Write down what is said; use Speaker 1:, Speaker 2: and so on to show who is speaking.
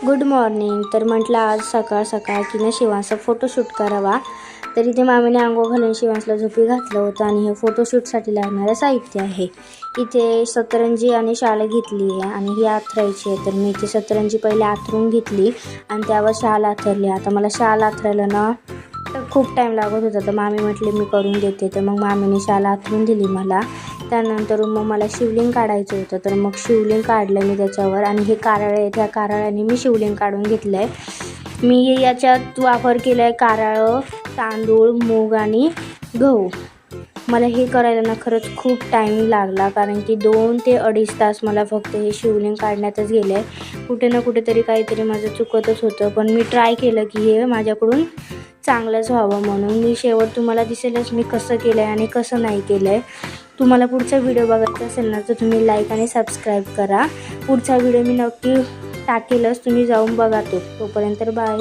Speaker 1: Good morning. तर म्हटलं आज सकाळ सकाळ की ना शिवांचा फोटोशूट करावा. तर इथे मामीने अंघोळ घालून शिवांसला झोपी घातलं होतं आणि हे फोटोशूटसाठी लागणारं साहित्य आहे. इथे सतरंजी आणि शाल घेतली आहे आणि ही आथरायची आहे. तर मी इथे सतरंजी पहिले आथरून घेतली आणि त्यावर शाल आथरली. आता मला शाल आथरायला ना तर खूप टाईम लागत होता, तर मामी म्हटले मी करून देते. तर मग मामीने शाल आथरून दिली मला. त्यानंतर मग मला शिवलिंग काढायचं होतं, तर मग शिवलिंग काढलं मी त्याच्यावर. आणि हे कारळे आहे, त्या कारळ्याने मी शिवलिंग काढून घेतलं आहे. मी याच्यात वापर केला आहे कारळं, तांदूळ, मूग आणि गहू. मला हे करायला ना खरंच खूप टाईम लागला, कारण की 2 ते 2.5 तास मला फक्त हे शिवलिंग काढण्यातच गेले आहे. कुठे ना कुठेतरी काहीतरी माझं चुकतच होतं, पण मी ट्राय केलं की हे माझ्याकडून चांगलंच व्हावं म्हणून. मी शेवट तुम्हाला दिसेलच मी कसं केलं आहे आणि कसं नाही केलं आहे. तुम्हाला पुढचा व्हिडिओ बघायचा असेल ना तर तुम्ही लाईक आणि सबस्क्राईब करा. पुढचा व्हिडिओ मी नक्की टाकेलच, तुम्ही जाऊन बघा. तोपर्यंत बाय.